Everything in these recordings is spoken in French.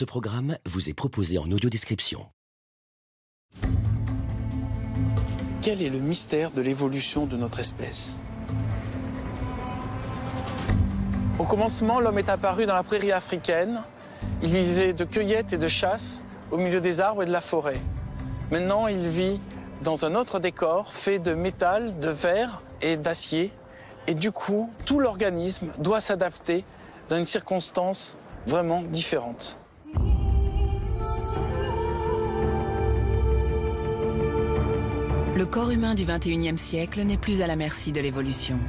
Ce programme vous est proposé en audiodescription. Quel est le mystère de l'évolution de notre espèce? Au commencement, l'homme est apparu dans la prairie africaine. Il vivait de cueillette et de chasse au milieu des arbres et de la forêt. Maintenant, il vit dans un autre décor fait de métal, de verre et d'acier. Et du coup, tout l'organisme doit s'adapter dans une circonstance vraiment différente. Le corps humain du XXIe siècle n'est plus à la merci de l'évolution.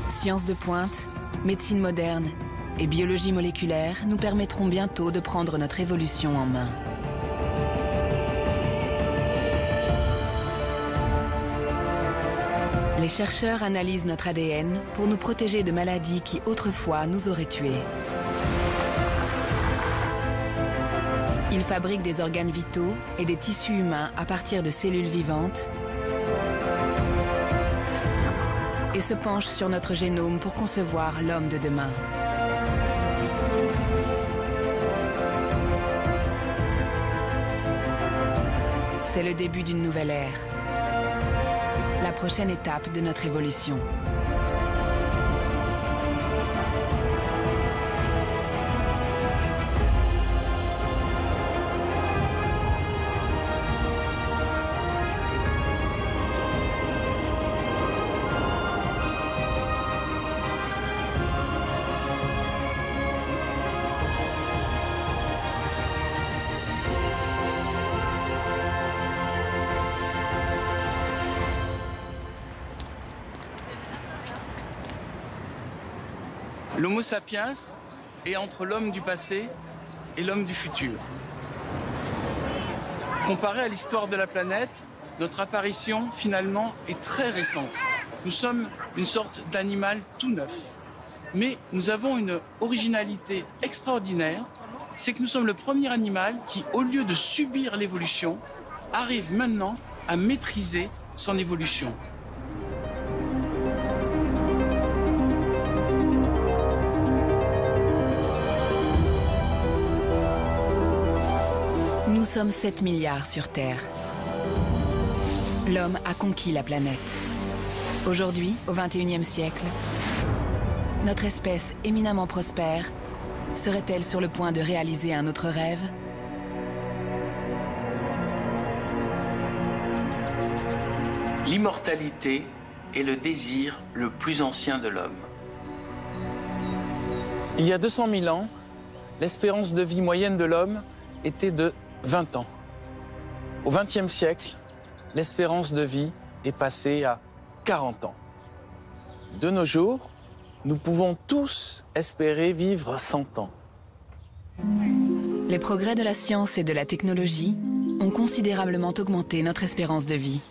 Sciences de pointe, médecine moderne et biologie moléculaire nous permettront bientôt de prendre notre évolution en main. Les chercheurs analysent notre ADN pour nous protéger de maladies qui autrefois nous auraient tués. Ils fabriquent des organes vitaux et des tissus humains à partir de cellules vivantes et se penchent sur notre génome pour concevoir l'homme de demain. C'est le début d'une nouvelle ère. La prochaine étape de notre évolution. L'Homo sapiens est entre l'homme du passé et l'homme du futur. Comparé à l'histoire de la planète, notre apparition, finalement, est très récente. Nous sommes une sorte d'animal tout neuf. Mais nous avons une originalité extraordinaire, c'est que nous sommes le premier animal qui, au lieu de subir l'évolution, arrive maintenant à maîtriser son évolution. Nous sommes 7 milliards sur Terre. L'homme a conquis la planète. Aujourd'hui, au XXIe siècle, notre espèce éminemment prospère serait-elle sur le point de réaliser un autre rêve? L'immortalité est le désir le plus ancien de l'homme. Il y a 200 000 ans, l'espérance de vie moyenne de l'homme était de 20 ans. Au XXe siècle, l'espérance de vie est passée à 40 ans. De nos jours, nous pouvons tous espérer vivre 100 ans. Les progrès de la science et de la technologie ont considérablement augmenté notre espérance de vie.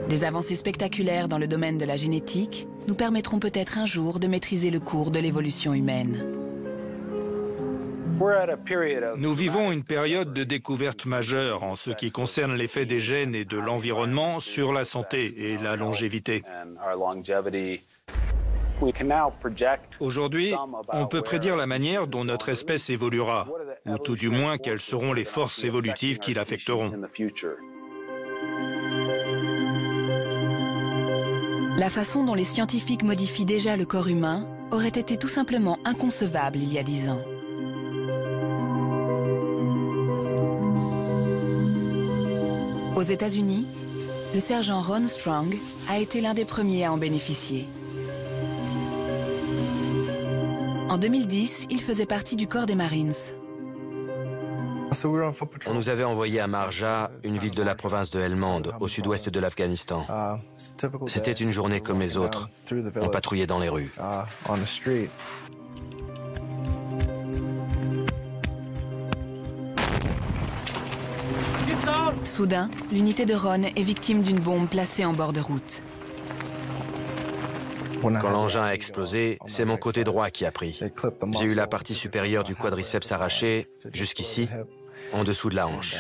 Des avancées spectaculaires dans le domaine de la génétique nous permettront peut-être un jour de maîtriser le cours de l'évolution humaine. Nous vivons une période de découverte majeure en ce qui concerne l'effet des gènes et de l'environnement sur la santé et la longévité. Aujourd'hui, on peut prédire la manière dont notre espèce évoluera, ou tout du moins quelles seront les forces évolutives qui l'affecteront. La façon dont les scientifiques modifient déjà le corps humain aurait été tout simplement inconcevable il y a 10 ans. Aux États-Unis, le sergent Ron Strong a été l'un des premiers à en bénéficier. En 2010, il faisait partie du corps des Marines. On nous avait envoyé à Marja, une ville de la province de Helmand, au sud-ouest de l'Afghanistan. C'était une journée comme les autres. On patrouillait dans les rues. Soudain, l'unité de Ron est victime d'une bombe placée en bord de route. Quand l'engin a explosé, c'est mon côté droit qui a pris. J'ai eu la partie supérieure du quadriceps arrachée, jusqu'ici, en dessous de la hanche.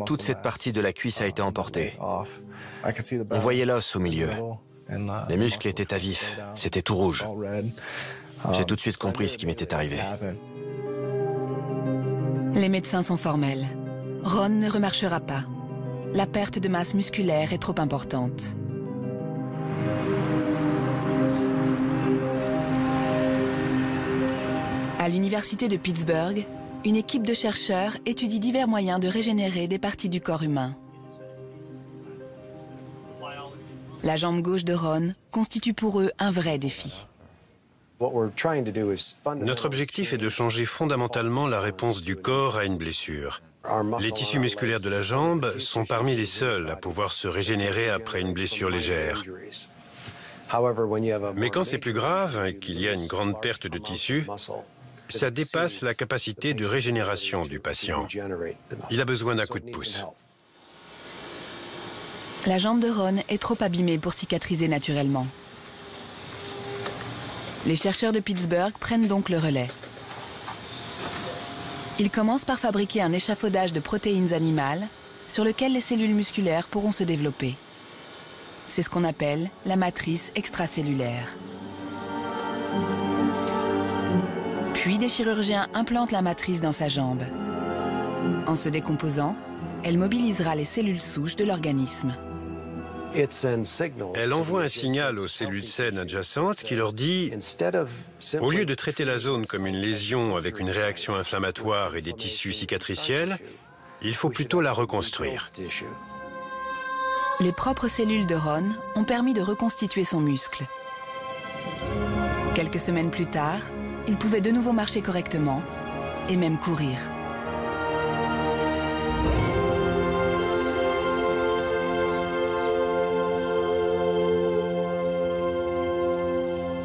Toute cette partie de la cuisse a été emportée. On voyait l'os au milieu. Les muscles étaient à vif, c'était tout rouge. J'ai tout de suite compris ce qui m'était arrivé. Les médecins sont formels. Ron ne remarchera pas. La perte de masse musculaire est trop importante. À l'université de Pittsburgh, une équipe de chercheurs étudie divers moyens de régénérer des parties du corps humain. La jambe gauche de Ron constitue pour eux un vrai défi. Notre objectif est de changer fondamentalement la réponse du corps à une blessure. Les tissus musculaires de la jambe sont parmi les seuls à pouvoir se régénérer après une blessure légère. Mais quand c'est plus grave et qu'il y a une grande perte de tissu, ça dépasse la capacité de régénération du patient. Il a besoin d'un coup de pouce. La jambe de Ron est trop abîmée pour cicatriser naturellement. Les chercheurs de Pittsburgh prennent donc le relais. Ils commencent par fabriquer un échafaudage de protéines animales sur lequel les cellules musculaires pourront se développer. C'est ce qu'on appelle la matrice extracellulaire. Puis des chirurgiens implantent la matrice dans sa jambe. En se décomposant, elle mobilisera les cellules souches de l'organisme. Elle envoie un signal aux cellules saines adjacentes qui leur dit « Au lieu de traiter la zone comme une lésion avec une réaction inflammatoire et des tissus cicatriciels, il faut plutôt la reconstruire. » Les propres cellules de Ron ont permis de reconstituer son muscle. Quelques semaines plus tard, il pouvait de nouveau marcher correctement et même courir.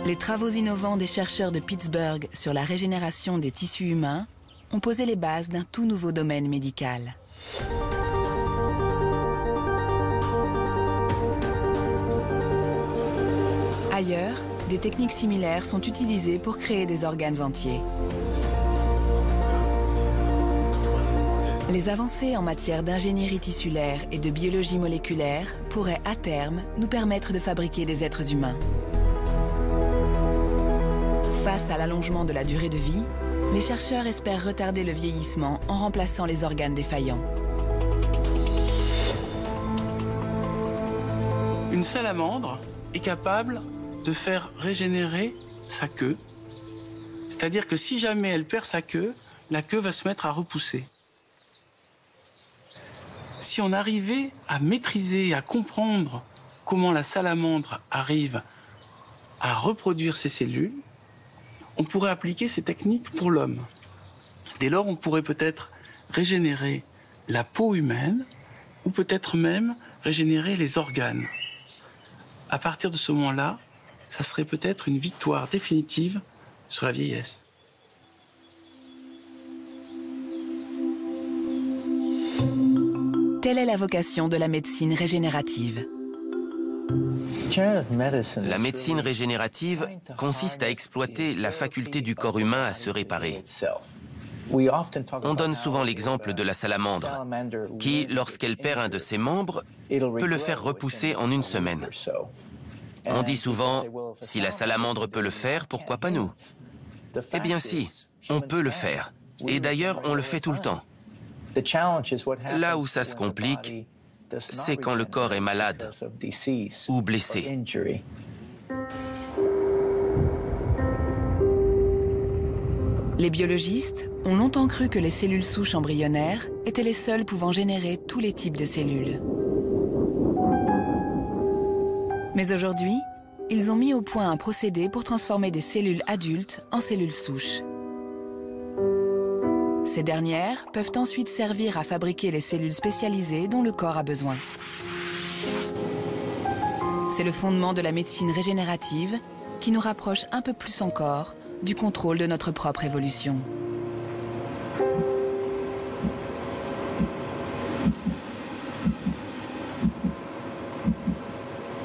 Les travaux innovants des chercheurs de Pittsburgh sur la régénération des tissus humains ont posé les bases d'un tout nouveau domaine médical. Ailleurs, des techniques similaires sont utilisées pour créer des organes entiers. Les avancées en matière d'ingénierie tissulaire et de biologie moléculaire pourraient à terme nous permettre de fabriquer des êtres humains. Face à l'allongement de la durée de vie, les chercheurs espèrent retarder le vieillissement en remplaçant les organes défaillants. Une salamandre est capable de faire régénérer sa queue. C'est-à-dire que si jamais elle perd sa queue, la queue va se mettre à repousser. Si on arrivait à maîtriser, à comprendre comment la salamandre arrive à reproduire ses cellules, on pourrait appliquer ces techniques pour l'homme. Dès lors, on pourrait peut-être régénérer la peau humaine ou peut-être même régénérer les organes. À partir de ce moment-là, ça serait peut-être une victoire définitive sur la vieillesse. Telle est la vocation de la médecine régénérative. La médecine régénérative consiste à exploiter la faculté du corps humain à se réparer. On donne souvent l'exemple de la salamandre, qui, lorsqu'elle perd un de ses membres, peut le faire repousser en une semaine. On dit souvent, si la salamandre peut le faire, pourquoi pas nous? Eh bien si, on peut le faire. Et d'ailleurs, on le fait tout le temps. Là où ça se complique, c'est quand le corps est malade ou blessé. Les biologistes ont longtemps cru que les cellules souches embryonnaires étaient les seules pouvant générer tous les types de cellules. Mais aujourd'hui, ils ont mis au point un procédé pour transformer des cellules adultes en cellules souches. Ces dernières peuvent ensuite servir à fabriquer les cellules spécialisées dont le corps a besoin. C'est le fondement de la médecine régénérative qui nous rapproche un peu plus encore du contrôle de notre propre évolution.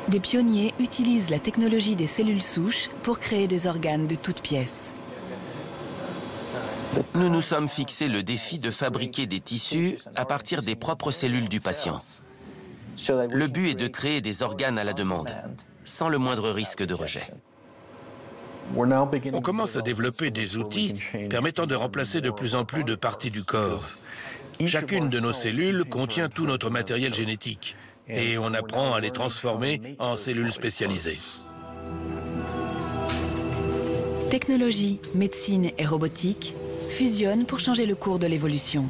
Des pionniers utilisent la technologie des cellules souches pour créer des organes de toutes pièces. Nous nous sommes fixé le défi de fabriquer des tissus à partir des propres cellules du patient. Le but est de créer des organes à la demande. sans le moindre risque de rejet. On commence à développer des outils permettant de remplacer de plus en plus de parties du corps. Chacune de nos cellules contient tout notre matériel génétique et on apprend à les transformer en cellules spécialisées. Technologie, médecine et robotique fusionnent pour changer le cours de l'évolution.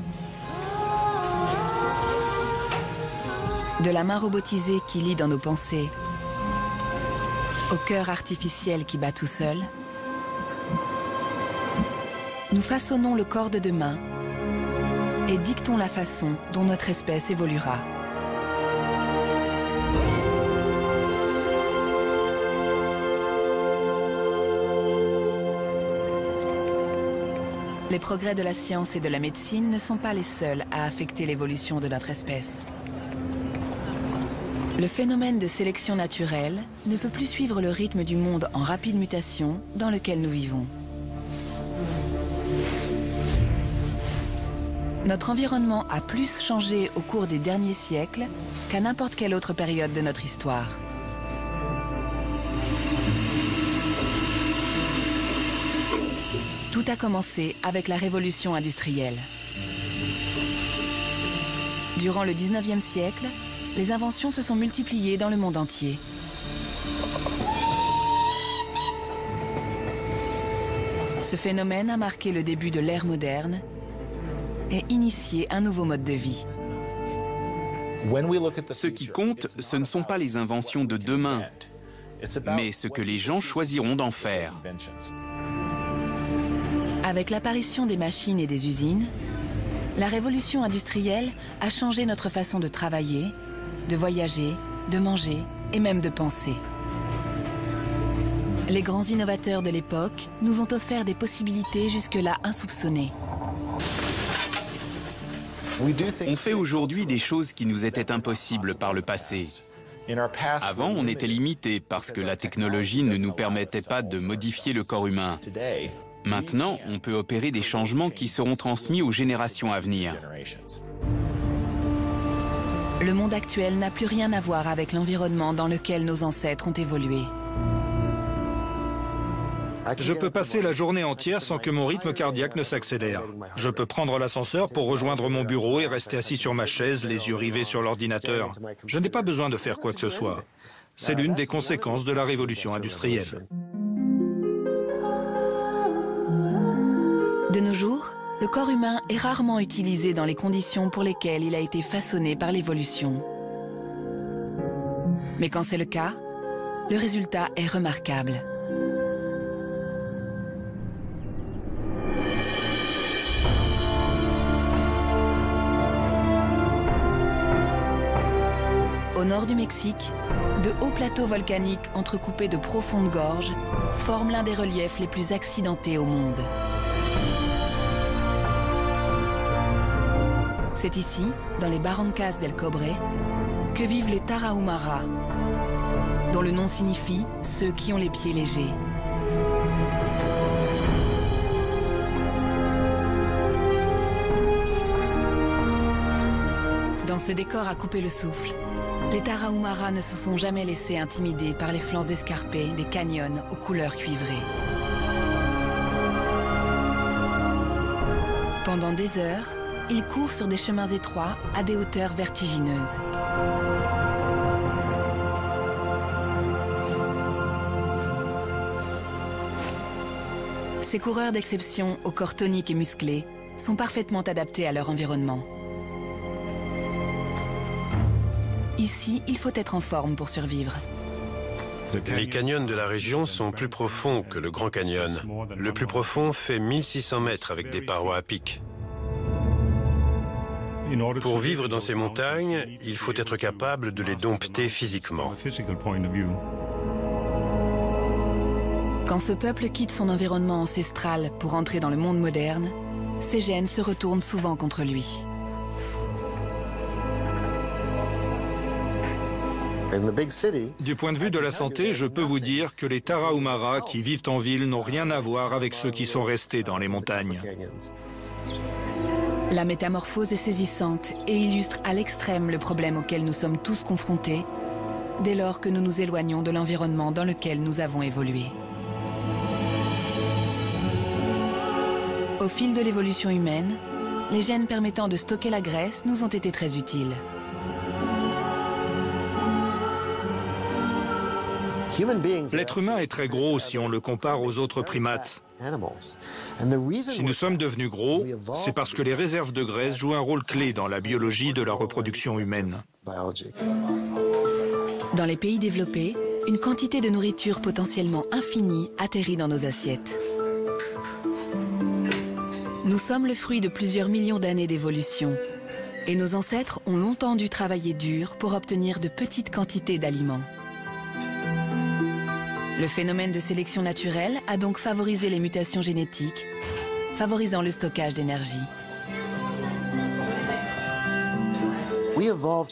De la main robotisée qui lit dans nos pensées, au cœur artificiel qui bat tout seul, nous façonnons le corps de demain et dictons la façon dont notre espèce évoluera. Les progrès de la science et de la médecine ne sont pas les seuls à affecter l'évolution de notre espèce. Le phénomène de sélection naturelle ne peut plus suivre le rythme du monde en rapide mutation dans lequel nous vivons. Notre environnement a plus changé au cours des derniers siècles qu'à n'importe quelle autre période de notre histoire. Tout a commencé avec la révolution industrielle. Durant le 19e siècle, les inventions se sont multipliées dans le monde entier. Ce phénomène a marqué le début de l'ère moderne et initié un nouveau mode de vie. Ce qui compte, ce ne sont pas les inventions de demain, mais ce que les gens choisiront d'en faire. Avec l'apparition des machines et des usines, la révolution industrielle a changé notre façon de travailler, de voyager, de manger et même de penser. Les grands innovateurs de l'époque nous ont offert des possibilités jusque-là insoupçonnées. On fait aujourd'hui des choses qui nous étaient impossibles par le passé. Avant, on était limité parce que la technologie ne nous permettait pas de modifier le corps humain. Maintenant, on peut opérer des changements qui seront transmis aux générations à venir. Le monde actuel n'a plus rien à voir avec l'environnement dans lequel nos ancêtres ont évolué. Je peux passer la journée entière sans que mon rythme cardiaque ne s'accélère. Je peux prendre l'ascenseur pour rejoindre mon bureau et rester assis sur ma chaise, les yeux rivés sur l'ordinateur. Je n'ai pas besoin de faire quoi que ce soit. C'est l'une des conséquences de la révolution industrielle. De nos jours, le corps humain est rarement utilisé dans les conditions pour lesquelles il a été façonné par l'évolution. Mais quand c'est le cas, le résultat est remarquable. Au nord du Mexique, de hauts plateaux volcaniques entrecoupés de profondes gorges forment l'un des reliefs les plus accidentés au monde. C'est ici, dans les Barrancas del Cobre, que vivent les Tarahumara, dont le nom signifie « ceux qui ont les pieds légers ». Dans ce décor à couper le souffle, les Tarahumara ne se sont jamais laissés intimider par les flancs escarpés des canyons aux couleurs cuivrées. Pendant des heures, ils courent sur des chemins étroits à des hauteurs vertigineuses. Ces coureurs d'exception au corps tonique et musclé sont parfaitement adaptés à leur environnement. Ici, il faut être en forme pour survivre. Les canyons de la région sont plus profonds que le Grand Canyon. Le plus profond fait 1600 mètres avec des parois à pic. Pour vivre dans ces montagnes, il faut être capable de les dompter physiquement. Quand ce peuple quitte son environnement ancestral pour entrer dans le monde moderne, ses gènes se retournent souvent contre lui. Du point de vue de la santé, je peux vous dire que les Tarahumara qui vivent en ville n'ont rien à voir avec ceux qui sont restés dans les montagnes. La métamorphose est saisissante et illustre à l'extrême le problème auquel nous sommes tous confrontés dès lors que nous nous éloignons de l'environnement dans lequel nous avons évolué. Au fil de l'évolution humaine, les gènes permettant de stocker la graisse nous ont été très utiles. L'être humain est très gros si on le compare aux autres primates. Si nous sommes devenus gros, c'est parce que les réserves de graisse jouent un rôle clé dans la biologie de la reproduction humaine. Dans les pays développés, une quantité de nourriture potentiellement infinie atterrit dans nos assiettes. Nous sommes le fruit de plusieurs millions d'années d'évolution. Et nos ancêtres ont longtemps dû travailler dur pour obtenir de petites quantités d'aliments. Le phénomène de sélection naturelle a donc favorisé les mutations génétiques, favorisant le stockage d'énergie.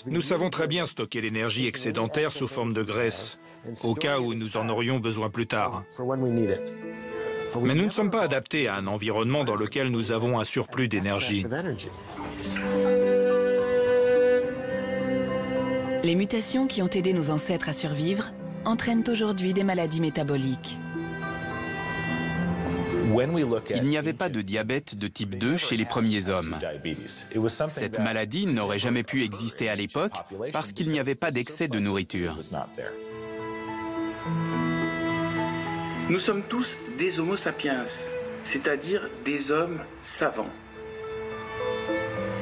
Nous savons très bien stocker l'énergie excédentaire sous forme de graisse, au cas où nous en aurions besoin plus tard. Mais nous ne sommes pas adaptés à un environnement dans lequel nous avons un surplus d'énergie. Les mutations qui ont aidé nos ancêtres à survivre entraînent aujourd'hui des maladies métaboliques. Il n'y avait pas de diabète de type 2 chez les premiers hommes. Cette maladie n'aurait jamais pu exister à l'époque parce qu'il n'y avait pas d'excès de nourriture. Nous sommes tous des Homo sapiens, c'est-à-dire des hommes savants.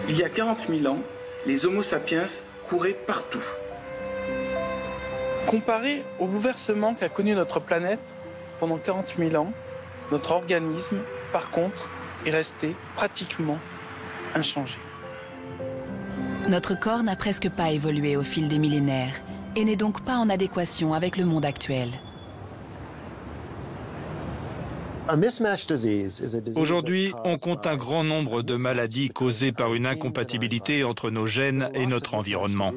Il y a 40 000 ans, les Homo sapiens couraient partout. Comparé au bouleversement qu'a connu notre planète pendant 40 000 ans, notre organisme, par contre, est resté pratiquement inchangé. Notre corps n'a presque pas évolué au fil des millénaires et n'est donc pas en adéquation avec le monde actuel. Aujourd'hui, on compte un grand nombre de maladies causées par une incompatibilité entre nos gènes et notre environnement.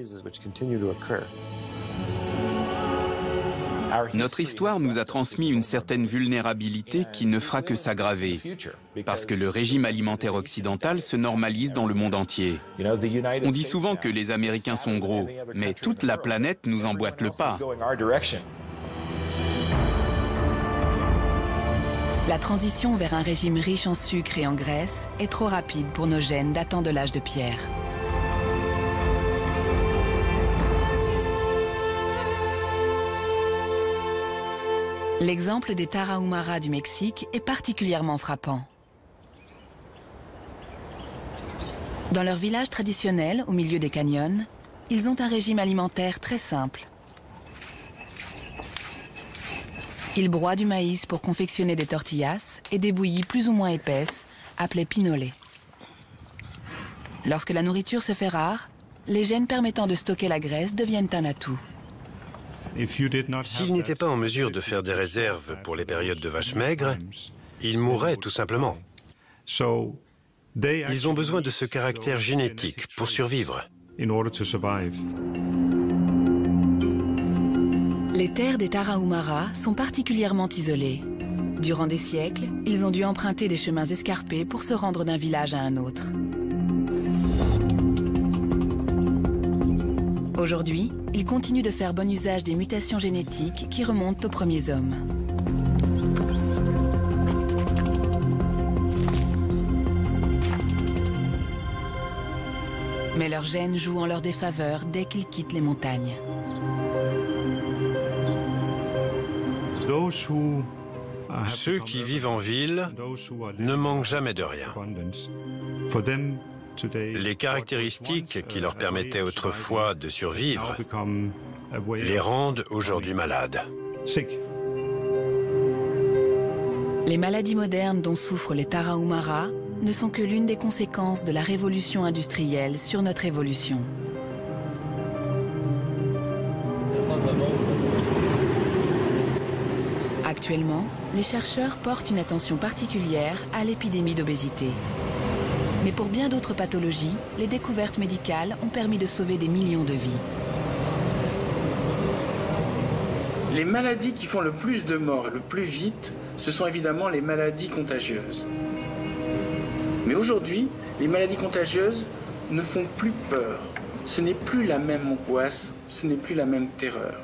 Notre histoire nous a transmis une certaine vulnérabilité qui ne fera que s'aggraver, parce que le régime alimentaire occidental se normalise dans le monde entier. On dit souvent que les Américains sont gros, mais toute la planète nous emboîte le pas. La transition vers un régime riche en sucre et en graisse est trop rapide pour nos gènes datant de l'âge de pierre. L'exemple des Tarahumara du Mexique est particulièrement frappant. Dans leur village traditionnel, au milieu des canyons, ils ont un régime alimentaire très simple. Ils broient du maïs pour confectionner des tortillas et des bouillies plus ou moins épaisses, appelées pinole. Lorsque la nourriture se fait rare, les gènes permettant de stocker la graisse deviennent un atout. S'ils n'étaient pas en mesure de faire des réserves pour les périodes de vaches maigres, ils mourraient tout simplement. Ils ont besoin de ce caractère génétique pour survivre. Les terres des Tarahumara sont particulièrement isolées. Durant des siècles, ils ont dû emprunter des chemins escarpés pour se rendre d'un village à un autre. Aujourd'hui, ils continuent de faire bon usage des mutations génétiques qui remontent aux premiers hommes. Mais leurs gènes jouent en leur défaveur dès qu'ils quittent les montagnes. Ceux qui vivent en ville ne manquent jamais de rien. Les caractéristiques qui leur permettaient autrefois de survivre les rendent aujourd'hui malades. Les maladies modernes dont souffrent les Tarahumara ne sont que l'une des conséquences de la révolution industrielle sur notre évolution. Actuellement, les chercheurs portent une attention particulière à l'épidémie d'obésité. Mais pour bien d'autres pathologies, les découvertes médicales ont permis de sauver des millions de vies. Les maladies qui font le plus de morts et le plus vite, ce sont évidemment les maladies contagieuses. Mais aujourd'hui, les maladies contagieuses ne font plus peur. ce n'est plus la même angoisse, ce n'est plus la même terreur.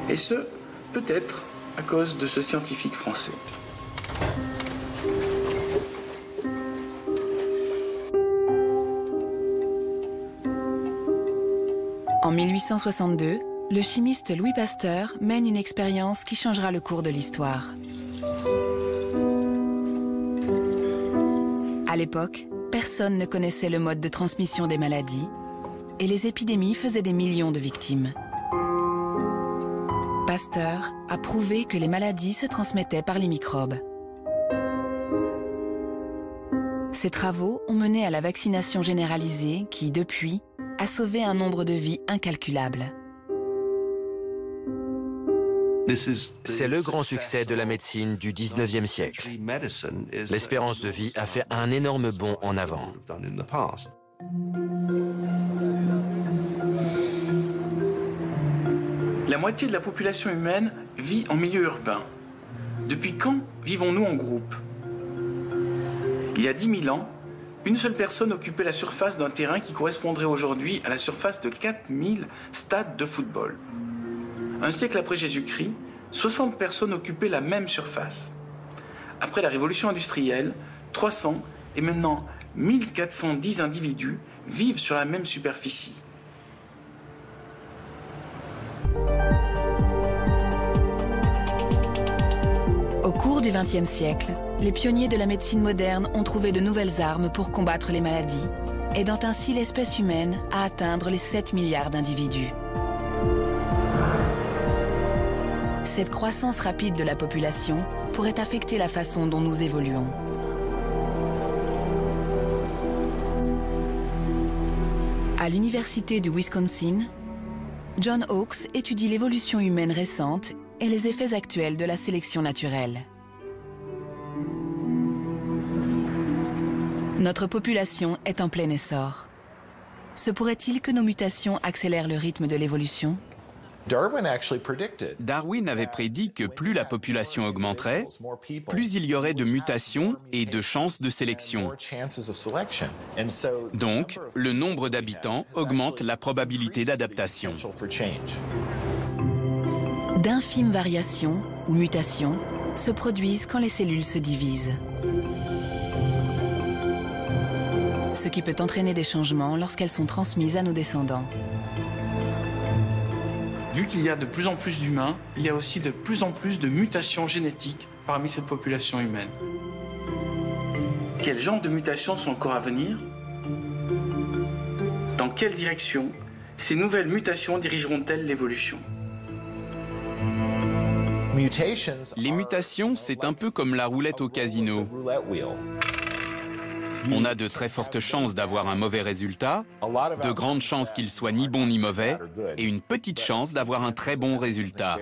Et ce, peut-être à cause de ce scientifique français. En 1862, le chimiste Louis Pasteur mène une expérience qui changera le cours de l'histoire. À l'époque, personne ne connaissait le mode de transmission des maladies et les épidémies faisaient des millions de victimes. Pasteur a prouvé que les maladies se transmettaient par les microbes. Ses travaux ont mené à la vaccination généralisée qui, depuis, a sauvé un nombre de vies incalculable. C'est le grand succès de la médecine du 19e siècle. L'espérance de vie a fait un énorme bond en avant. La moitié de la population humaine vit en milieu urbain. Depuis quand vivons-nous en groupe? Il y a 10 000 ans, une seule personne occupait la surface d'un terrain qui correspondrait aujourd'hui à la surface de 4000 stades de football. Un siècle après Jésus-Christ, 60 personnes occupaient la même surface. Après la révolution industrielle, 300 et maintenant 1410 individus vivent sur la même superficie. Au cours du XXe siècle, les pionniers de la médecine moderne ont trouvé de nouvelles armes pour combattre les maladies, aidant ainsi l'espèce humaine à atteindre les 7 milliards d'individus. Cette croissance rapide de la population pourrait affecter la façon dont nous évoluons. À l'université du Wisconsin, John Hawkes étudie l'évolution humaine récente et les effets actuels de la sélection naturelle. Notre population est en plein essor. Se pourrait-il que nos mutations accélèrent le rythme de l'évolution ? Darwin avait prédit que plus la population augmenterait, plus il y aurait de mutations et de chances de sélection. Donc, le nombre d'habitants augmente la probabilité d'adaptation. D'infimes variations ou mutations se produisent quand les cellules se divisent. Ce qui peut entraîner des changements lorsqu'elles sont transmises à nos descendants. Vu qu'il y a de plus en plus d'humains, il y a aussi de plus en plus de mutations génétiques parmi cette population humaine. Quel genre de mutations sont encore à venir? Dans quelle direction ces nouvelles mutations dirigeront-elles l'évolution? Les mutations, c'est un peu comme la roulette au casino. On a de très fortes chances d'avoir un mauvais résultat, de grandes chances qu'il soit ni bon ni mauvais, et une petite chance d'avoir un très bon résultat.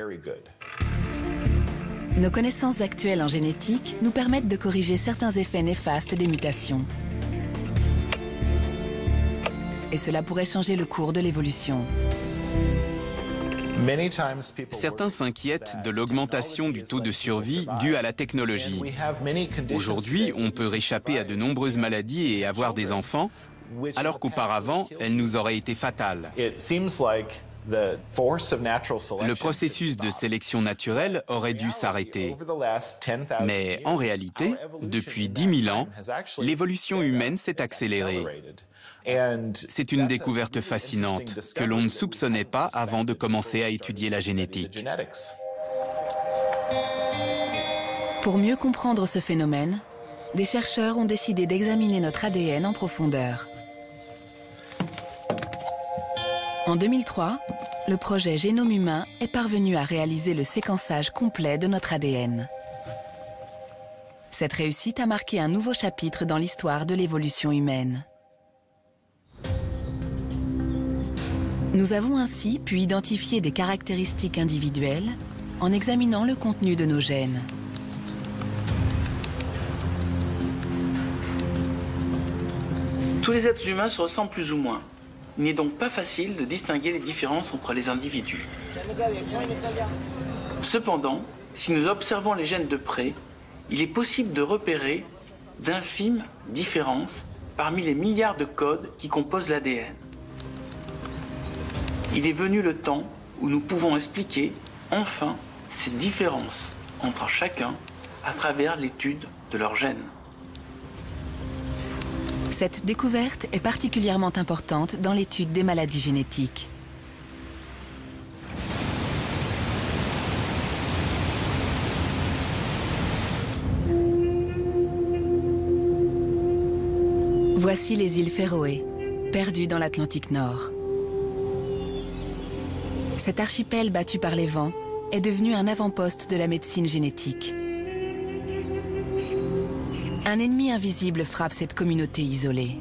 Nos connaissances actuelles en génétique nous permettent de corriger certains effets néfastes des mutations. Et cela pourrait changer le cours de l'évolution. Certains s'inquiètent de l'augmentation du taux de survie due à la technologie. Aujourd'hui, on peut réchapper à de nombreuses maladies et avoir des enfants, alors qu'auparavant, elles nous auraient été fatales. Le processus de sélection naturelle aurait dû s'arrêter. Mais en réalité, depuis 10 000 ans, l'évolution humaine s'est accélérée. C'est une découverte fascinante que l'on ne soupçonnait pas avant de commencer à étudier la génétique. Pour mieux comprendre ce phénomène, des chercheurs ont décidé d'examiner notre ADN en profondeur. En 2003, le projet Génome humain est parvenu à réaliser le séquençage complet de notre ADN. Cette réussite a marqué un nouveau chapitre dans l'histoire de l'évolution humaine. Nous avons ainsi pu identifier des caractéristiques individuelles en examinant le contenu de nos gènes. Tous les êtres humains se ressemblent plus ou moins. Il n'est donc pas facile de distinguer les différences entre les individus. Cependant, si nous observons les gènes de près, il est possible de repérer d'infimes différences parmi les milliards de codes qui composent l'ADN. Il est venu le temps où nous pouvons expliquer, enfin, ces différences entre chacun à travers l'étude de leurs gènes. Cette découverte est particulièrement importante dans l'étude des maladies génétiques. Voici les îles Féroé, perdues dans l'Atlantique Nord. Cet archipel battu par les vents est devenu un avant-poste de la médecine génétique. Un ennemi invisible frappe cette communauté isolée.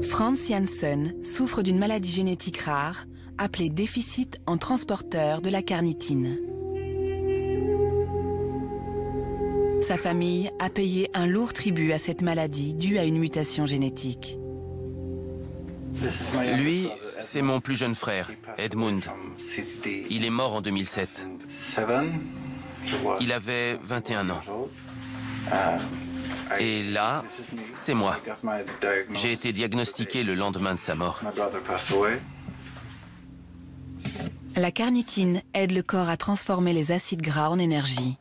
Franz Janssen souffre d'une maladie génétique rare appelée déficit en transporteur de la carnitine. Sa famille a payé un lourd tribut à cette maladie due à une mutation génétique. Lui, c'est mon plus jeune frère, Edmund. Il est mort en 2007. Il avait 21 ans. Et là, c'est moi. J'ai été diagnostiqué le lendemain de sa mort. La carnitine aide le corps à transformer les acides gras en énergie.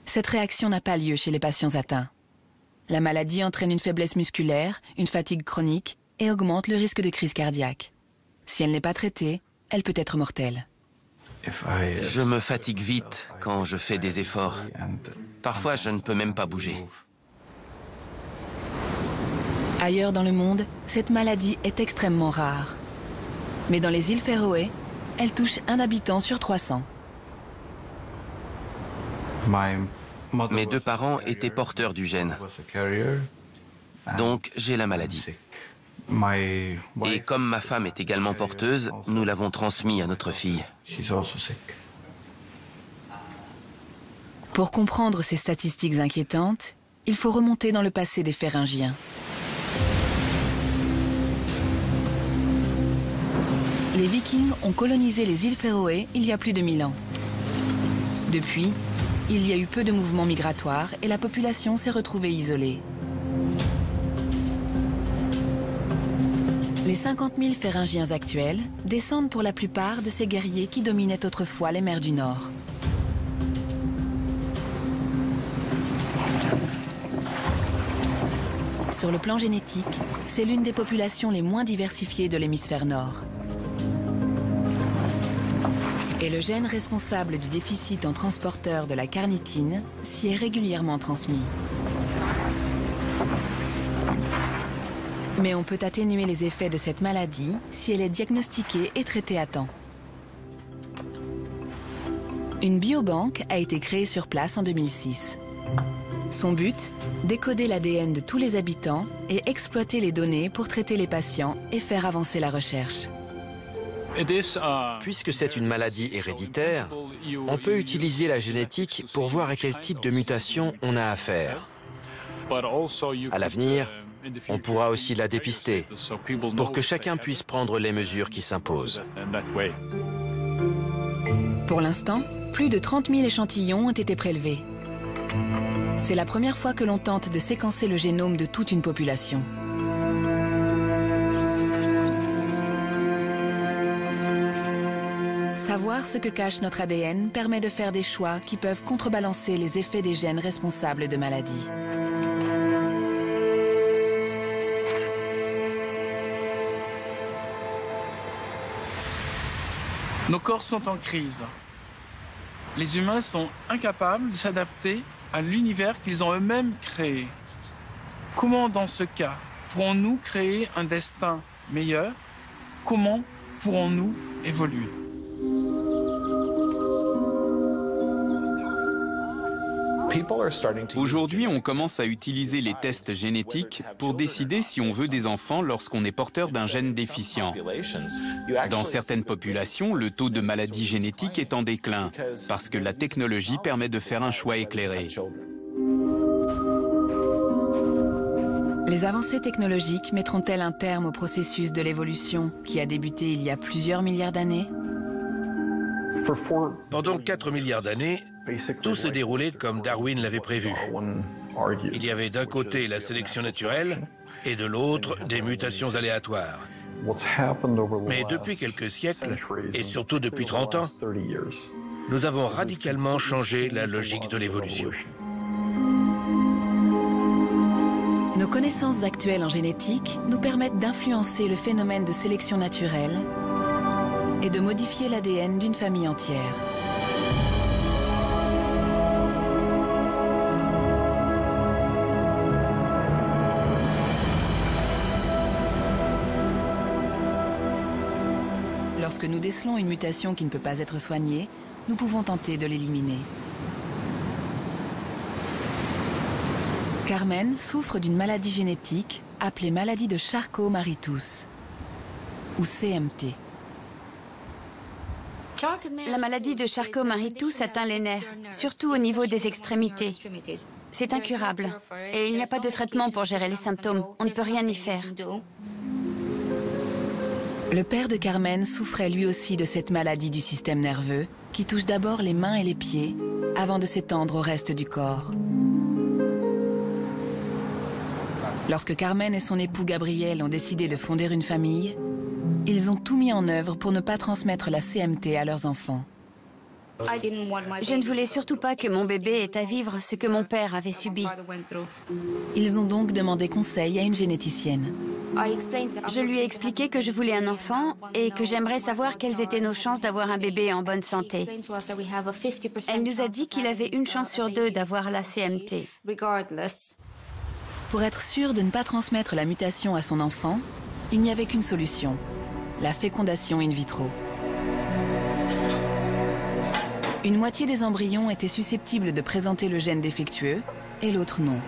Cette réaction n'a pas lieu chez les patients atteints. La maladie entraîne une faiblesse musculaire, une fatigue chronique et augmente le risque de crise cardiaque. Si elle n'est pas traitée, elle peut être mortelle. Je me fatigue vite quand je fais des efforts. Parfois, je ne peux même pas bouger. Ailleurs dans le monde, cette maladie est extrêmement rare. Mais dans les îles Féroé, elle touche un habitant sur 300. Mes deux parents étaient porteurs du gène. Donc, j'ai la maladie. Et comme ma femme est également porteuse, nous l'avons transmis à notre fille. Pour comprendre ces statistiques inquiétantes, il faut remonter dans le passé des Féringiens. Les Vikings ont colonisé les îles Féroé il y a plus de 1000 ans. Depuis, il y a eu peu de mouvements migratoires et la population s'est retrouvée isolée. Les 50 000 Féringiens actuels descendent pour la plupart de ces guerriers qui dominaient autrefois les mers du Nord. Sur le plan génétique, c'est l'une des populations les moins diversifiées de l'hémisphère Nord. Et le gène responsable du déficit en transporteur de la carnitine s'y est régulièrement transmis. Mais on peut atténuer les effets de cette maladie si elle est diagnostiquée et traitée à temps. Une biobanque a été créée sur place en 2006. Son but, décoder l'ADN de tous les habitants et exploiter les données pour traiter les patients et faire avancer la recherche. Puisque c'est une maladie héréditaire, on peut utiliser la génétique pour voir à quel type de mutation on a affaire. À l'avenir, on pourra aussi la dépister pour que chacun puisse prendre les mesures qui s'imposent. Pour l'instant, plus de 30 000 échantillons ont été prélevés. C'est la première fois que l'on tente de séquencer le génome de toute une population. Savoir ce que cache notre ADN permet de faire des choix qui peuvent contrebalancer les effets des gènes responsables de maladies. Nos corps sont en crise. Les humains sont incapables de s'adapter à l'univers qu'ils ont eux-mêmes créé. Comment, dans ce cas, pourrons-nous créer un destin meilleur? Comment pourrons-nous évoluer? Aujourd'hui, on commence à utiliser les tests génétiques pour décider si on veut des enfants lorsqu'on est porteur d'un gène déficient. Dans certaines populations, le taux de maladie génétique est en déclin parce que la technologie permet de faire un choix éclairé. Les avancées technologiques mettront-elles un terme au processus de l'évolution qui a débuté il y a plusieurs milliards d'années? Pendant 4 milliards d'années, tout s'est déroulé comme Darwin l'avait prévu. Il y avait d'un côté la sélection naturelle et de l'autre des mutations aléatoires. Mais depuis quelques siècles, et surtout depuis 30 ans, nous avons radicalement changé la logique de l'évolution. Nos connaissances actuelles en génétique nous permettent d'influencer le phénomène de sélection naturelle et de modifier l'ADN d'une famille entière. Lorsque nous décelons une mutation qui ne peut pas être soignée, nous pouvons tenter de l'éliminer. Carmen souffre d'une maladie génétique appelée maladie de Charcot-Marie-Tooth, ou CMT. La maladie de Charcot-Marie-Tooth atteint les nerfs, surtout au niveau des extrémités. C'est incurable et il n'y a pas de traitement pour gérer les symptômes. On ne peut rien y faire. Le père de Carmen souffrait lui aussi de cette maladie du système nerveux qui touche d'abord les mains et les pieds avant de s'étendre au reste du corps. Lorsque Carmen et son époux Gabriel ont décidé de fonder une famille, ils ont tout mis en œuvre pour ne pas transmettre la CMT à leurs enfants. Je ne voulais surtout pas que mon bébé ait à vivre ce que mon père avait subi. Ils ont donc demandé conseil à une généticienne. Je lui ai expliqué que je voulais un enfant et que j'aimerais savoir quelles étaient nos chances d'avoir un bébé en bonne santé. Elle nous a dit qu'il avait une chance sur 2 d'avoir la CMT. Pour être sûr de ne pas transmettre la mutation à son enfant, il n'y avait qu'une solution, la fécondation in vitro. Une moitié des embryons étaient susceptibles de présenter le gène défectueux et l'autre non.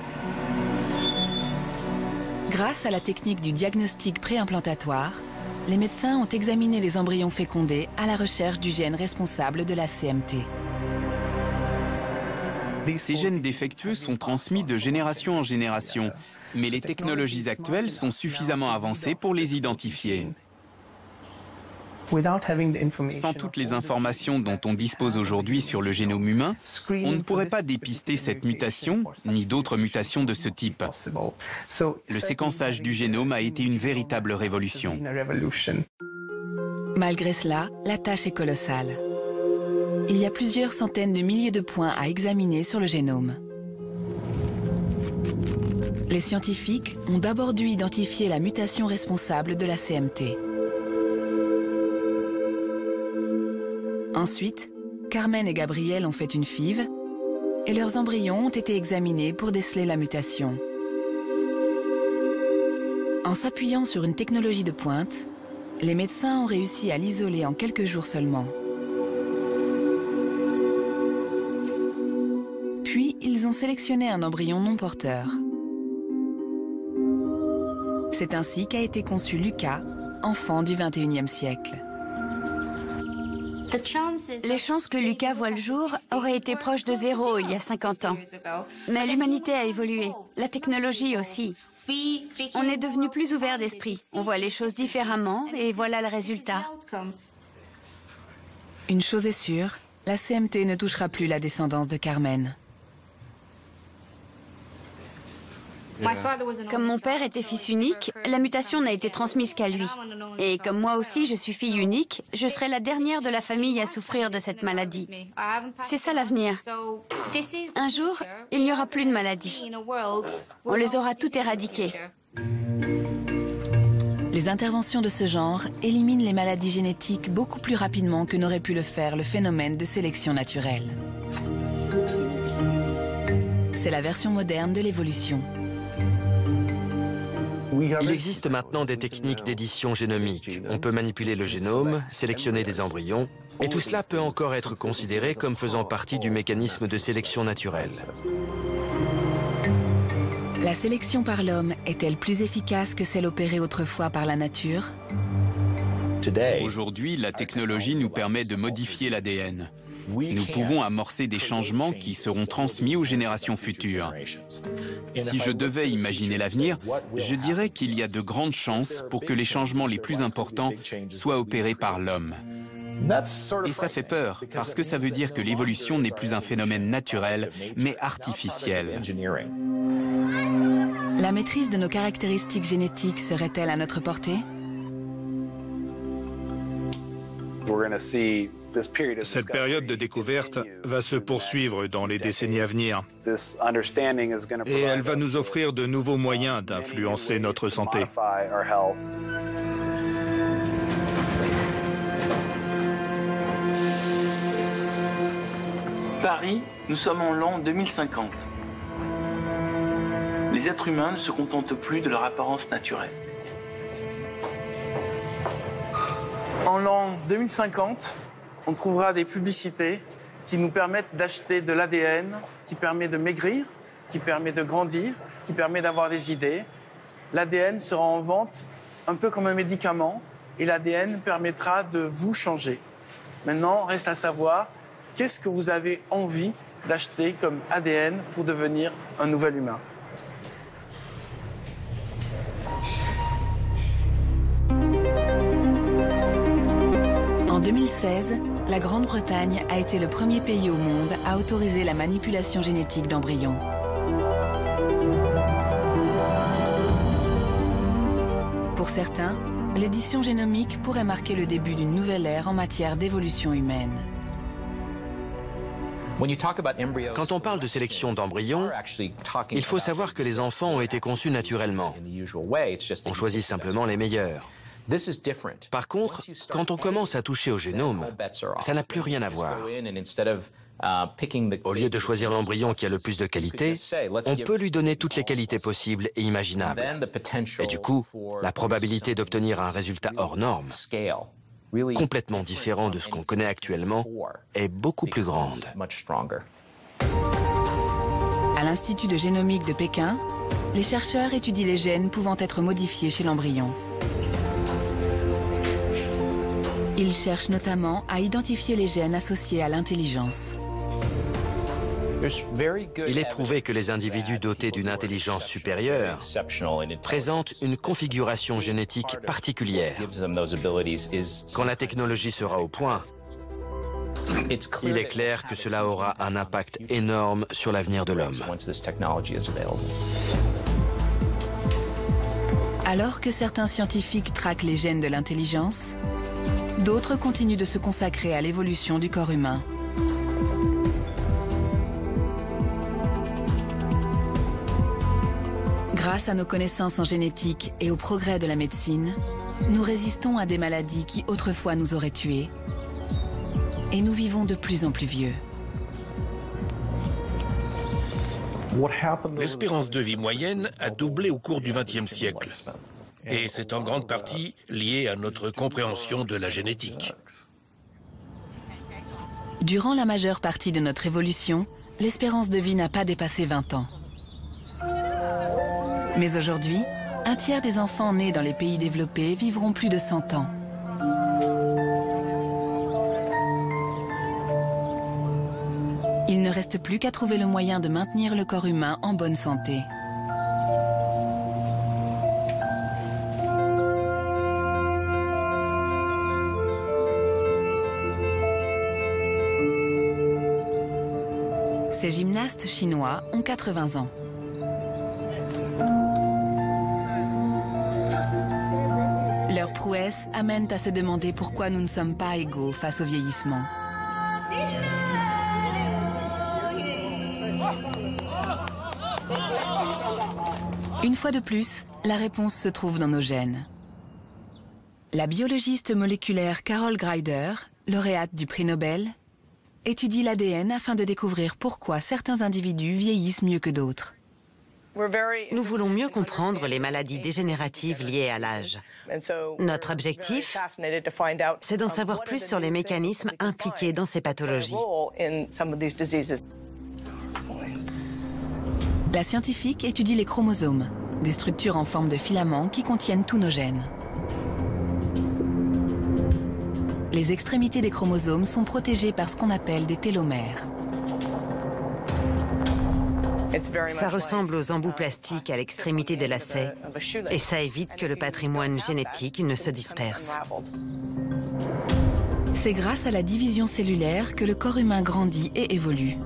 Grâce à la technique du diagnostic préimplantatoire, les médecins ont examiné les embryons fécondés à la recherche du gène responsable de la CMT. Ces gènes défectueux sont transmis de génération en génération, mais les technologies actuelles sont suffisamment avancées pour les identifier. Sans toutes les informations dont on dispose aujourd'hui sur le génome humain, on ne pourrait pas dépister cette mutation, ni d'autres mutations de ce type. Le séquençage du génome a été une véritable révolution. Malgré cela, la tâche est colossale. Il y a plusieurs centaines de milliers de points à examiner sur le génome. Les scientifiques ont d'abord dû identifier la mutation responsable de la CMT. Ensuite, Carmen et Gabriel ont fait une FIV et leurs embryons ont été examinés pour déceler la mutation. En s'appuyant sur une technologie de pointe, les médecins ont réussi à l'isoler en quelques jours seulement. Puis, ils ont sélectionné un embryon non porteur. C'est ainsi qu'a été conçu Lucas, enfant du XXIe siècle. Les chances que Lucas voie le jour auraient été proches de 0 il y a 50 ans. Mais l'humanité a évolué, la technologie aussi. On est devenu plus ouvert d'esprit, on voit les choses différemment et voilà le résultat. Une chose est sûre, la CMT ne touchera plus la descendance de Carmen. Comme mon père était fils unique, la mutation n'a été transmise qu'à lui. Et comme moi aussi je suis fille unique, je serai la dernière de la famille à souffrir de cette maladie. C'est ça l'avenir. Un jour, il n'y aura plus de maladies. On les aura toutes éradiquées. Les interventions de ce genre éliminent les maladies génétiques beaucoup plus rapidement que n'aurait pu le faire le phénomène de sélection naturelle. C'est la version moderne de l'évolution. Il existe maintenant des techniques d'édition génomique. On peut manipuler le génome, sélectionner des embryons, et tout cela peut encore être considéré comme faisant partie du mécanisme de sélection naturelle. La sélection par l'homme est-elle plus efficace que celle opérée autrefois par la nature? Aujourd'hui, la technologie nous permet de modifier l'ADN. Nous pouvons amorcer des changements qui seront transmis aux générations futures. Si je devais imaginer l'avenir, je dirais qu'il y a de grandes chances pour que les changements les plus importants soient opérés par l'homme. Et ça fait peur, parce que ça veut dire que l'évolution n'est plus un phénomène naturel, mais artificiel. La maîtrise de nos caractéristiques génétiques serait-elle à notre portée? Cette période de découverte va se poursuivre dans les décennies à venir et elle va nous offrir de nouveaux moyens d'influencer notre santé. Paris, nous sommes en l'an 2050. Les êtres humains ne se contentent plus de leur apparence naturelle. En l'an 2050, on trouvera des publicités qui nous permettent d'acheter de l'ADN, qui permet de maigrir, qui permet de grandir, qui permet d'avoir des idées. L'ADN sera en vente un peu comme un médicament et l'ADN permettra de vous changer. Maintenant, reste à savoir, qu'est-ce que vous avez envie d'acheter comme ADN pour devenir un nouvel humain? En 2016, la Grande-Bretagne a été le premier pays au monde à autoriser la manipulation génétique d'embryons. Pour certains, l'édition génomique pourrait marquer le début d'une nouvelle ère en matière d'évolution humaine. Quand on parle de sélection d'embryons, il faut savoir que les enfants ont été conçus naturellement. On choisit simplement les meilleurs. Par contre, quand on commence à toucher au génome, ça n'a plus rien à voir. Au lieu de choisir l'embryon qui a le plus de qualités, on peut lui donner toutes les qualités possibles et imaginables. Et du coup, la probabilité d'obtenir un résultat hors norme, complètement différent de ce qu'on connaît actuellement, est beaucoup plus grande. À l'Institut de génomique de Pékin, les chercheurs étudient les gènes pouvant être modifiés chez l'embryon. Ils cherchent notamment à identifier les gènes associés à l'intelligence. Il est prouvé que les individus dotés d'une intelligence supérieure présentent une configuration génétique particulière. Quand la technologie sera au point, il est clair que cela aura un impact énorme sur l'avenir de l'homme. Alors que certains scientifiques traquent les gènes de l'intelligence, d'autres continuent de se consacrer à l'évolution du corps humain. Grâce à nos connaissances en génétique et au progrès de la médecine, nous résistons à des maladies qui autrefois nous auraient tués. Et nous vivons de plus en plus vieux. L'espérance de vie moyenne a doublé au cours du XXe siècle. Et c'est en grande partie lié à notre compréhension de la génétique. Durant la majeure partie de notre évolution, l'espérance de vie n'a pas dépassé 20 ans. Mais aujourd'hui, un tiers des enfants nés dans les pays développés vivront plus de 100 ans. Il ne reste plus qu'à trouver le moyen de maintenir le corps humain en bonne santé. Ces gymnastes chinois ont 80 ans. Leurs prouesses amènent à se demander pourquoi nous ne sommes pas égaux face au vieillissement. Une fois de plus, la réponse se trouve dans nos gènes. La biologiste moléculaire Carol Greider, lauréate du prix Nobel, étudie l'ADN afin de découvrir pourquoi certains individus vieillissent mieux que d'autres. Nous voulons mieux comprendre les maladies dégénératives liées à l'âge. Notre objectif, c'est d'en savoir plus sur les mécanismes impliqués dans ces pathologies. La scientifique étudie les chromosomes, des structures en forme de filaments qui contiennent tous nos gènes. Les extrémités des chromosomes sont protégées par ce qu'on appelle des télomères. Ça ressemble aux embouts plastiques à l'extrémité des lacets et ça évite que le patrimoine génétique ne se disperse. C'est grâce à la division cellulaire que le corps humain grandit et évolue.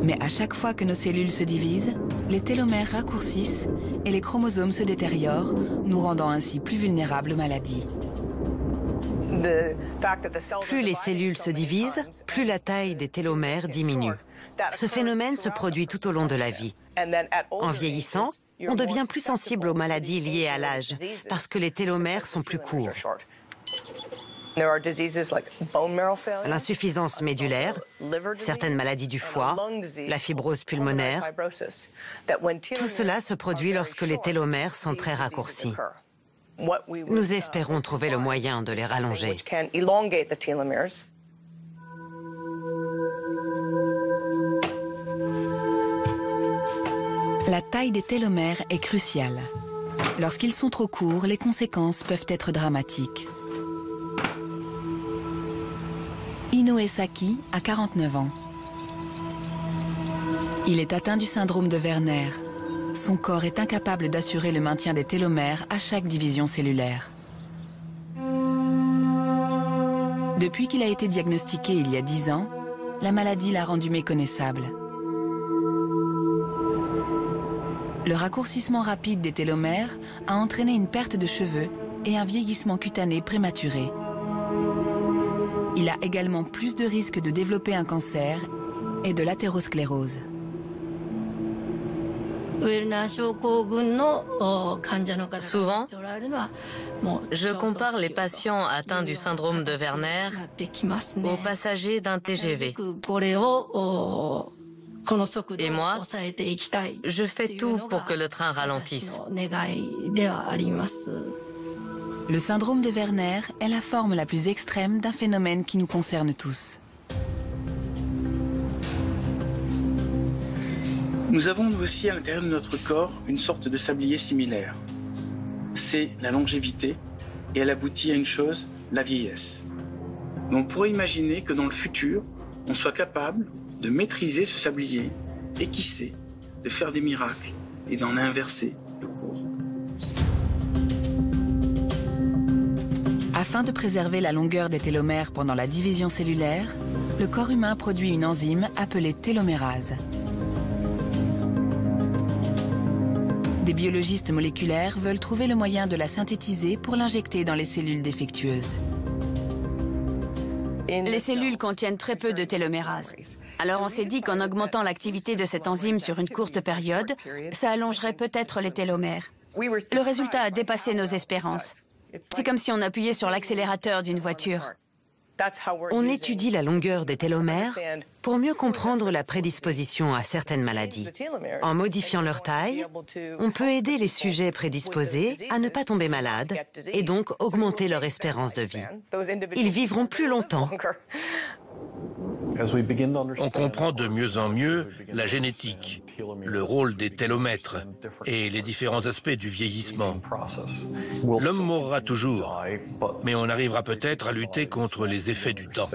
Mais à chaque fois que nos cellules se divisent, les télomères raccourcissent et les chromosomes se détériorent, nous rendant ainsi plus vulnérables aux maladies. Plus les cellules se divisent, plus la taille des télomères diminue. Ce phénomène se produit tout au long de la vie. En vieillissant, on devient plus sensible aux maladies liées à l'âge parce que les télomères sont plus courts. L'insuffisance médulaire, certaines maladies du foie, la fibrose pulmonaire, tout cela se produit lorsque les télomères sont très raccourcis. Nous espérons trouver le moyen de les rallonger. La taille des télomères est cruciale. Lorsqu'ils sont trop courts, les conséquences peuvent être dramatiques. Inoue Saki a 49 ans. Il est atteint du syndrome de Werner. Son corps est incapable d'assurer le maintien des télomères à chaque division cellulaire. Depuis qu'il a été diagnostiqué il y a 10 ans, la maladie l'a rendu méconnaissable. Le raccourcissement rapide des télomères a entraîné une perte de cheveux et un vieillissement cutané prématuré. Il a également plus de risques de développer un cancer et de l'athérosclérose. Souvent, je compare les patients atteints du syndrome de Werner aux passagers d'un TGV. Et moi, je fais tout pour que le train ralentisse. Le syndrome de Werner est la forme la plus extrême d'un phénomène qui nous concerne tous. Nous avons nous aussi à l'intérieur de notre corps une sorte de sablier similaire. C'est la longévité et elle aboutit à une chose, la vieillesse. Mais on pourrait imaginer que dans le futur, on soit capable de maîtriser ce sablier et qui sait, de faire des miracles et d'en inverser le cours. Afin de préserver la longueur des télomères pendant la division cellulaire, le corps humain produit une enzyme appelée télomérase. Des biologistes moléculaires veulent trouver le moyen de la synthétiser pour l'injecter dans les cellules défectueuses. Les cellules contiennent très peu de télomérase. Alors on s'est dit qu'en augmentant l'activité de cette enzyme sur une courte période, ça allongerait peut-être les télomères. Le résultat a dépassé nos espérances. C'est comme si on appuyait sur l'accélérateur d'une voiture. On étudie la longueur des télomères pour mieux comprendre la prédisposition à certaines maladies. En modifiant leur taille, on peut aider les sujets prédisposés à ne pas tomber malades et donc augmenter leur espérance de vie. Ils vivront plus longtemps. On comprend de mieux en mieux la génétique, le rôle des télomètres et les différents aspects du vieillissement. L'homme mourra toujours, mais on arrivera peut-être à lutter contre les effets du temps.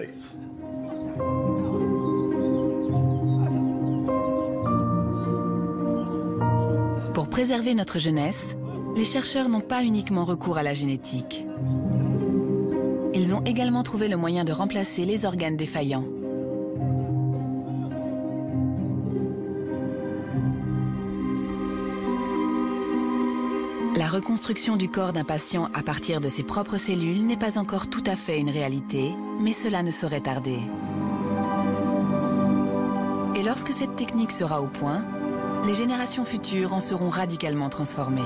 Pour préserver notre jeunesse, les chercheurs n'ont pas uniquement recours à la génétique. Ils ont également trouvé le moyen de remplacer les organes défaillants. La reconstruction du corps d'un patient à partir de ses propres cellules n'est pas encore tout à fait une réalité, mais cela ne saurait tarder. Et lorsque cette technique sera au point, les générations futures en seront radicalement transformées.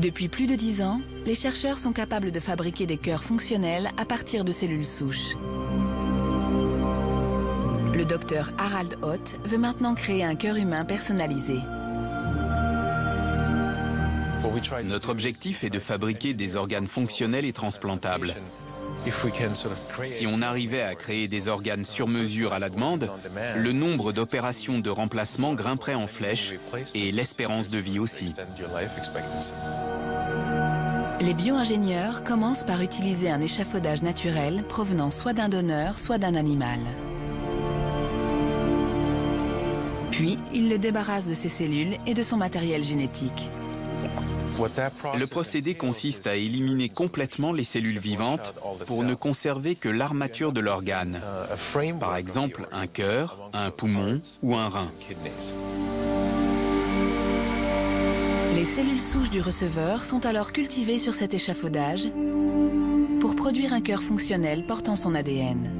Depuis plus de 10 ans, les chercheurs sont capables de fabriquer des cœurs fonctionnels à partir de cellules souches. Le docteur Harald Ott veut maintenant créer un cœur humain personnalisé. Notre objectif est de fabriquer des organes fonctionnels et transplantables. Si on arrivait à créer des organes sur mesure à la demande, le nombre d'opérations de remplacement grimperait en flèche et l'espérance de vie aussi. Les bio-ingénieurs commencent par utiliser un échafaudage naturel provenant soit d'un donneur, soit d'un animal. Puis, il le débarrasse de ses cellules et de son matériel génétique. Le procédé consiste à éliminer complètement les cellules vivantes pour ne conserver que l'armature de l'organe, par exemple un cœur, un poumon ou un rein. Les cellules souches du receveur sont alors cultivées sur cet échafaudage pour produire un cœur fonctionnel portant son ADN.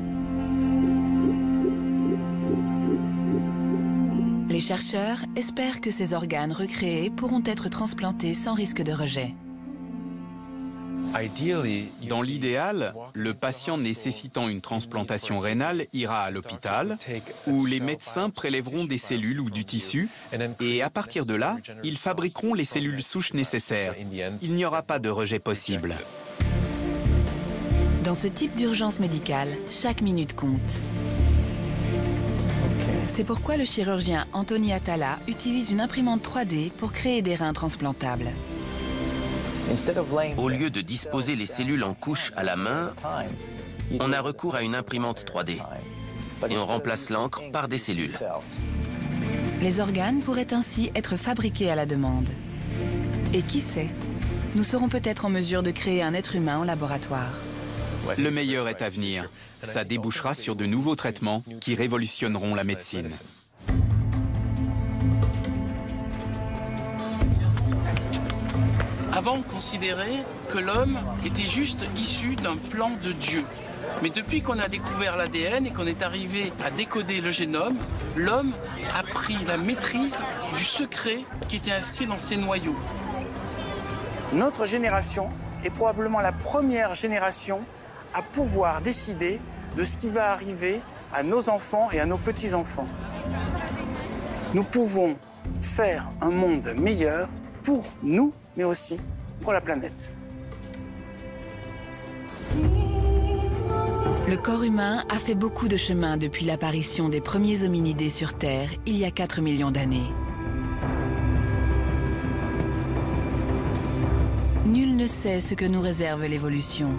Les chercheurs espèrent que ces organes recréés pourront être transplantés sans risque de rejet. Dans l'idéal, le patient nécessitant une transplantation rénale ira à l'hôpital où les médecins prélèveront des cellules ou du tissu et à partir de là, ils fabriqueront les cellules souches nécessaires. Il n'y aura pas de rejet possible. Dans ce type d'urgence médicale, chaque minute compte. C'est pourquoi le chirurgien Anthony Atala utilise une imprimante 3D pour créer des reins transplantables. Au lieu de disposer les cellules en couches à la main, on a recours à une imprimante 3D et on remplace l'encre par des cellules. Les organes pourraient ainsi être fabriqués à la demande. Et qui sait, nous serons peut-être en mesure de créer un être humain en laboratoire. Le meilleur est à venir. Ça débouchera sur de nouveaux traitements qui révolutionneront la médecine. Avant, on considérait que l'homme était juste issu d'un plan de Dieu. Mais depuis qu'on a découvert l'ADN et qu'on est arrivé à décoder le génome, l'homme a pris la maîtrise du secret qui était inscrit dans ses noyaux. Notre génération est probablement la première génération à pouvoir décider de ce qui va arriver à nos enfants et à nos petits-enfants. Nous pouvons faire un monde meilleur pour nous, mais aussi pour la planète. Le corps humain a fait beaucoup de chemin depuis l'apparition des premiers hominidés sur Terre, il y a 4 millions d'années. Nul ne sait ce que nous réserve l'évolution.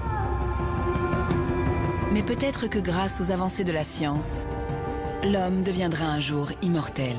Mais peut-être que grâce aux avancées de la science, l'homme deviendra un jour immortel.